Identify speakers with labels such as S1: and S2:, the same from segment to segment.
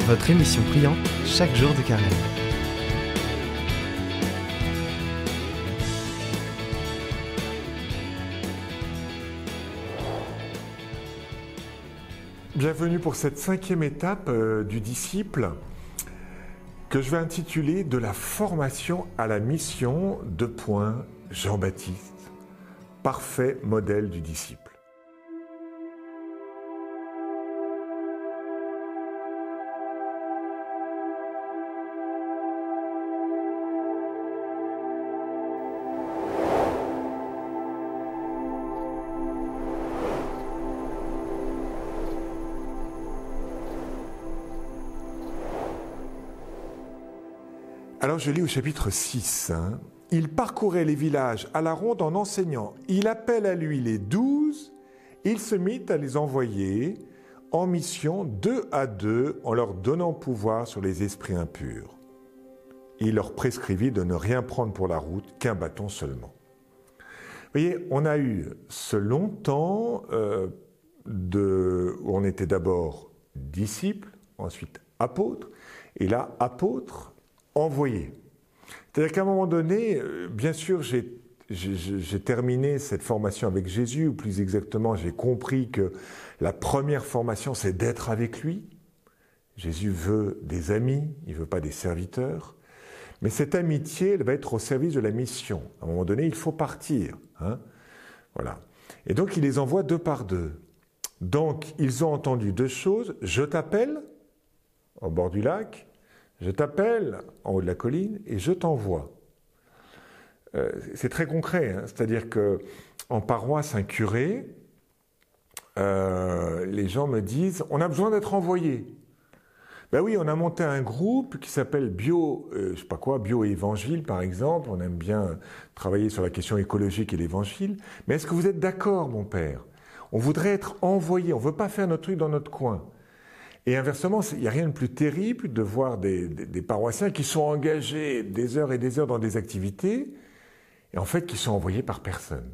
S1: votre émission priante chaque jour de carême.
S2: Bienvenue pour cette 5e étape du disciple que je vais intituler « De la formation à la mission » Jean-Baptiste, parfait modèle du disciple. Alors je lis au chapitre 6. Il parcourait les villages à la ronde en enseignant. Il appelle à lui les 12. Il se mit à les envoyer en mission 2 à 2 en leur donnant pouvoir sur les esprits impurs. Il leur prescrivit de ne rien prendre pour la route qu'un bâton seulement. Vous voyez, on a eu ce long temps où on était d'abord disciple, ensuite apôtre, et là apôtre, envoyé. C'est-à-dire qu'à un moment donné, bien sûr, j'ai terminé cette formation avec Jésus, ou plus exactement, j'ai compris que la première formation, c'est d'être avec lui. Jésus veut des amis, il ne veut pas des serviteurs. Mais cette amitié, elle va être au service de la mission. À un moment donné, il faut partir. Voilà. Et donc, il les envoie 2 par 2. Donc, ils ont entendu 2 choses. Je t'appelle, au bord du lac. Je t'appelle en haut de la colline et je t'envoie. C'est très concret, c'est-à-dire qu'en paroisse, un curé, les gens me disent « on a besoin d'être envoyé ». Ben oui, on a monté un groupe qui s'appelle Bio-Évangile par exemple, on aime bien travailler sur la question écologique et l'évangile, mais est-ce que vous êtes d'accord mon père? On voudrait être envoyé, on ne veut pas faire notre truc dans notre coin. Et inversement, il n'y a rien de plus terrible de voir des paroissiens qui sont engagés des heures et des heures dans des activités et en fait qui sont envoyés par personne.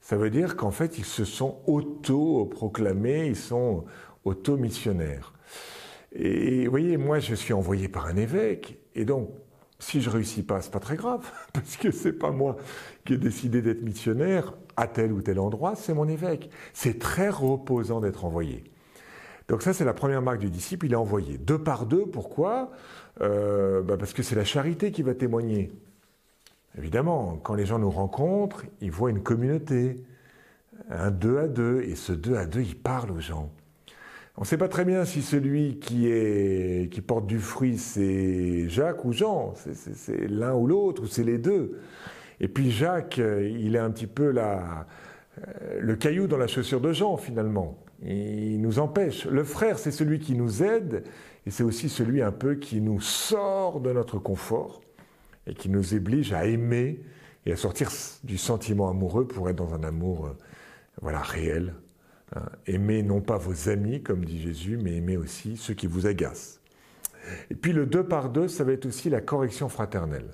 S2: Ça veut dire qu'en fait, ils se sont auto-proclamés, ils sont auto-missionnaires. Et vous voyez, moi, je suis envoyé par un évêque et donc, si je ne réussis pas, ce n'est pas très grave parce que ce n'est pas moi qui ai décidé d'être missionnaire à tel ou tel endroit, c'est mon évêque. C'est très reposant d'être envoyé. Donc ça, c'est la première marque du disciple, il est envoyé. 2 par 2, pourquoi ? Parce que c'est la charité qui va témoigner. Évidemment, quand les gens nous rencontrent, ils voient une communauté, un 2 à 2, et ce 2 à 2, il parle aux gens. On ne sait pas très bien si celui qui porte du fruit, c'est Jacques ou Jean, c'est l'un ou l'autre, ou c'est les deux. Et puis Jacques, il est un petit peu le caillou dans la chaussure de Jean, finalement. Il nous empêche. Le frère, c'est celui qui nous aide et c'est aussi celui un peu qui nous sort de notre confort et qui nous oblige à aimer et à sortir du sentiment amoureux pour être dans un amour réel. Aimez non pas vos amis, comme dit Jésus, mais aimez aussi ceux qui vous agacent. Et puis le 2 par 2, ça va être aussi la correction fraternelle.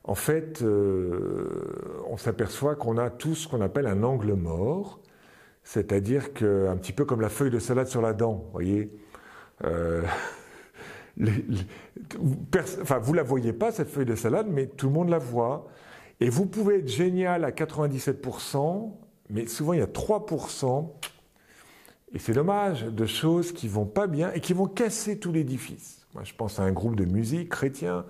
S2: En fait, on s'aperçoit qu'on a tout ce qu'on appelle un angle mort, c'est-à-dire qu'un petit peu comme la feuille de salade sur la dent, vous voyez. Vous ne la voyez pas, cette feuille de salade, mais tout le monde la voit. Et vous pouvez être génial à 97%, mais souvent il y a 3%, et c'est dommage, de choses qui ne vont pas bien et qui vont casser tout l'édifice. Moi, je pense à un groupe de musique chrétien,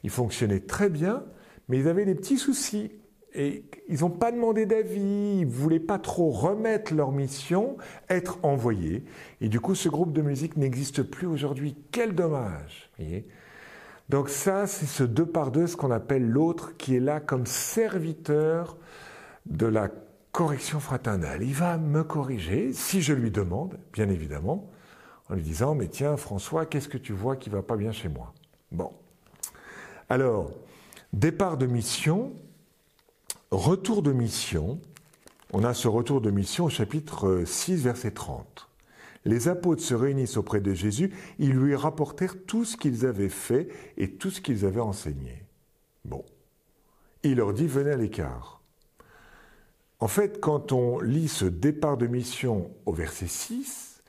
S2: ils fonctionnaient très bien, mais ils avaient des petits soucis. Et ils n'ont pas demandé d'avis, ils ne voulaient pas trop remettre leur mission, être envoyés. Et du coup, ce groupe de musique n'existe plus aujourd'hui. Quel dommage, voyez. Donc ça, c'est ce 2 par 2, ce qu'on appelle l'autre, qui est là comme serviteur de la correction fraternelle. Il va me corriger, si je lui demande, bien évidemment, en lui disant « Mais tiens, François, qu'est-ce que tu vois qui ne va pas bien chez moi ?» Bon. Alors, départ de mission... Retour de mission, on a ce retour de mission au chapitre 6, verset 30. Les apôtres se réunissent auprès de Jésus, ils lui rapportèrent tout ce qu'ils avaient fait et tout ce qu'ils avaient enseigné. Bon, il leur dit, venez à l'écart. En fait, quand on lit ce départ de mission au verset 6,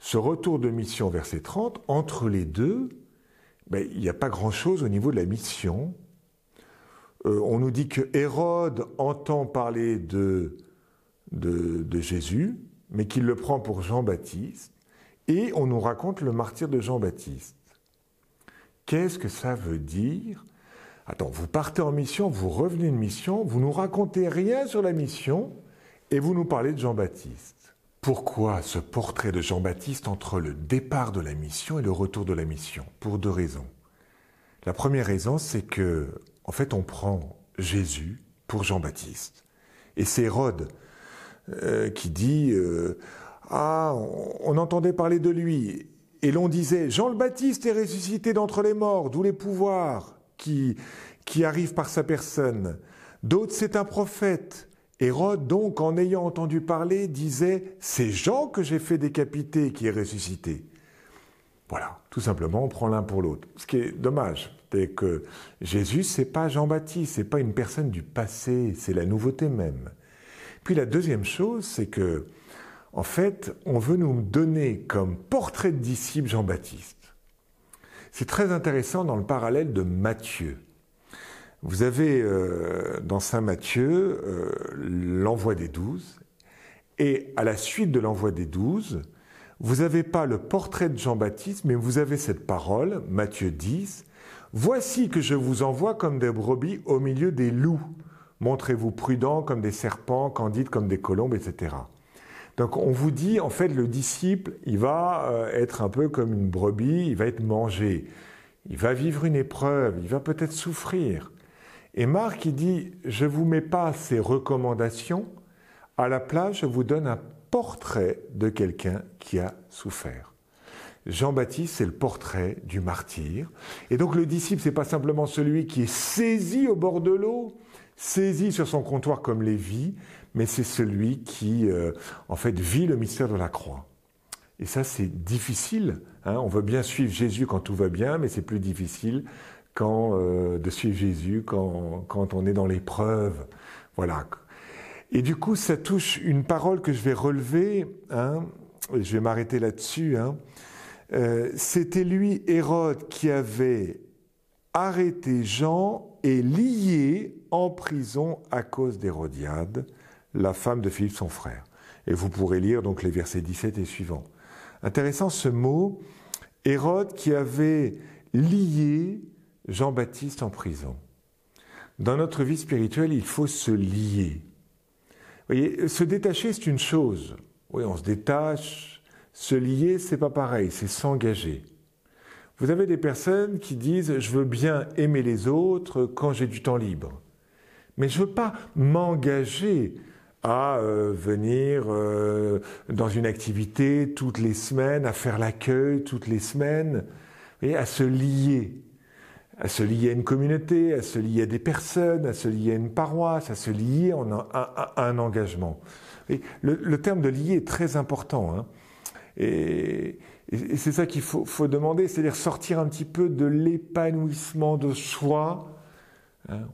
S2: ce retour de mission, verset 30, entre les deux, il n'y a pas grand-chose au niveau de la mission. On nous dit que Hérode entend parler de Jésus, mais qu'il le prend pour Jean-Baptiste, et on nous raconte le martyre de Jean-Baptiste. Qu'est-ce que ça veut dire? Attends, vous partez en mission, vous revenez de mission, vous nous racontez rien sur la mission, et vous nous parlez de Jean-Baptiste. Pourquoi ce portrait de Jean-Baptiste entre le départ de la mission et le retour de la mission? Pour 2 raisons. La première raison, c'est que, en fait, on prend Jésus pour Jean-Baptiste. Et c'est Hérode qui dit on entendait parler de lui, et l'on disait Jean le Baptiste est ressuscité d'entre les morts, d'où les pouvoirs qui arrivent par sa personne. D'autres, c'est un prophète. Hérode, donc, en ayant entendu parler, disait c'est Jean que j'ai fait décapiter qui est ressuscité. Voilà, tout simplement, on prend l'un pour l'autre. Ce qui est dommage, c'est que Jésus, c'est pas Jean-Baptiste, c'est pas une personne du passé, c'est la nouveauté même. Puis la deuxième chose, c'est que, en fait, on veut nous donner comme portrait de disciple Jean-Baptiste. C'est très intéressant dans le parallèle de Matthieu. Vous avez dans Saint Matthieu l'envoi des 12, et à la suite de l'envoi des 12, vous n'avez pas le portrait de Jean-Baptiste, mais vous avez cette parole, Matthieu 10, « Voici que je vous envoie comme des brebis au milieu des loups. Montrez-vous prudents comme des serpents, candides comme des colombes, etc. » Donc on vous dit, en fait, le disciple, il va être un peu comme une brebis, il va être mangé, il va vivre une épreuve, il va peut-être souffrir. Et Marc, il dit, je ne vous mets pas ces recommandations, à la place, je vous donne un portrait de quelqu'un qui a souffert. Jean-Baptiste, c'est le portrait du martyr. Et donc le disciple, ce n'est pas simplement celui qui est saisi au bord de l'eau, saisi sur son comptoir comme Lévi, mais c'est celui qui, en fait, vit le mystère de la croix. Et ça, c'est difficile. On veut bien suivre Jésus quand tout va bien, mais c'est plus difficile de suivre Jésus quand on est dans l'épreuve. Voilà. Et du coup, ça touche une parole que je vais relever, et je vais m'arrêter là-dessus. C'était lui, Hérode, qui avait arrêté Jean et lié en prison à cause d'Hérodiade, la femme de Philippe son frère. Et vous pourrez lire donc les versets 17 et suivants. Intéressant ce mot, Hérode qui avait lié Jean-Baptiste en prison. Dans notre vie spirituelle, il faut se lier. Vous voyez, se détacher, c'est une chose. Oui, on se détache. Se lier, c'est pas pareil, c'est s'engager. Vous avez des personnes qui disent « je veux bien aimer les autres quand j'ai du temps libre ». Mais je ne veux pas m'engager à venir dans une activité toutes les semaines, à faire l'accueil toutes les semaines, vous voyez, à se lier à une communauté, à se lier à des personnes, à se lier à une paroisse, à se lier à un engagement. Et le terme de lier est très important, et c'est ça qu'il faut demander, c'est-à-dire sortir un petit peu de l'épanouissement de soi.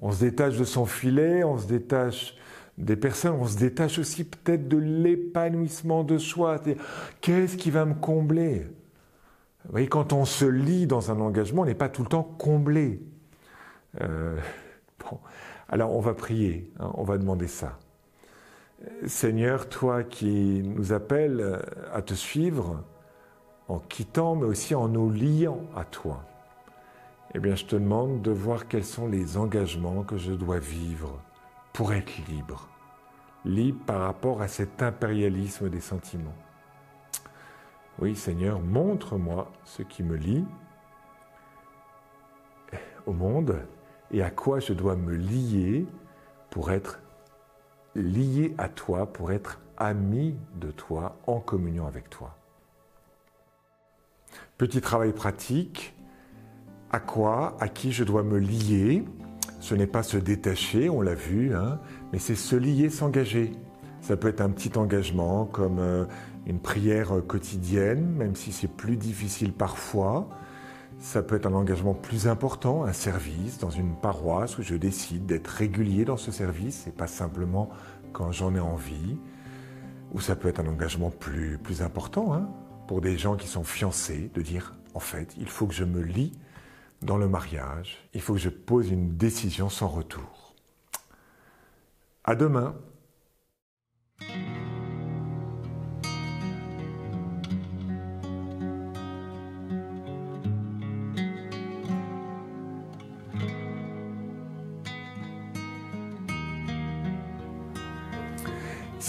S2: On se détache de son filet, on se détache des personnes, on se détache aussi peut-être de l'épanouissement de soi. Qu'est-ce qui va me combler ? Vous voyez, quand on se lie dans un engagement, on n'est pas tout le temps comblé. Alors on va prier, on va demander ça. Seigneur, toi qui nous appelles à te suivre, en quittant, mais aussi en nous liant à toi, eh bien, je te demande de voir quels sont les engagements que je dois vivre pour être libre. Libre par rapport à cet impérialisme des sentiments. Oui, Seigneur, montre-moi ce qui me lie au monde et à quoi je dois me lier pour être lié à toi, pour être ami de toi, en communion avec toi. Petit travail pratique. À quoi, à qui je dois me lier? Ce n'est pas se détacher, on l'a vu, mais c'est se lier, s'engager. Ça peut être un petit engagement comme une prière quotidienne, même si c'est plus difficile parfois. Ça peut être un engagement plus important, un service dans une paroisse où je décide d'être régulier dans ce service, et pas simplement quand j'en ai envie. Ou ça peut être un engagement plus important, pour des gens qui sont fiancés, de dire, en fait, il faut que je me lie dans le mariage, il faut que je pose une décision sans retour. À demain.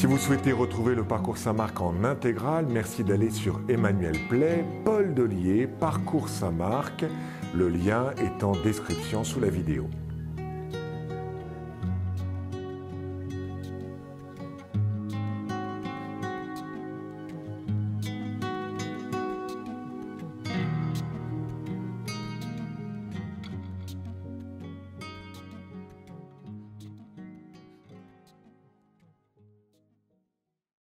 S2: Si vous souhaitez retrouver le Parcours Saint-Marc en intégrale, merci d'aller sur Emmanuel Play, Paul Dollier, Parcours Saint-Marc. Le lien est en description sous la vidéo.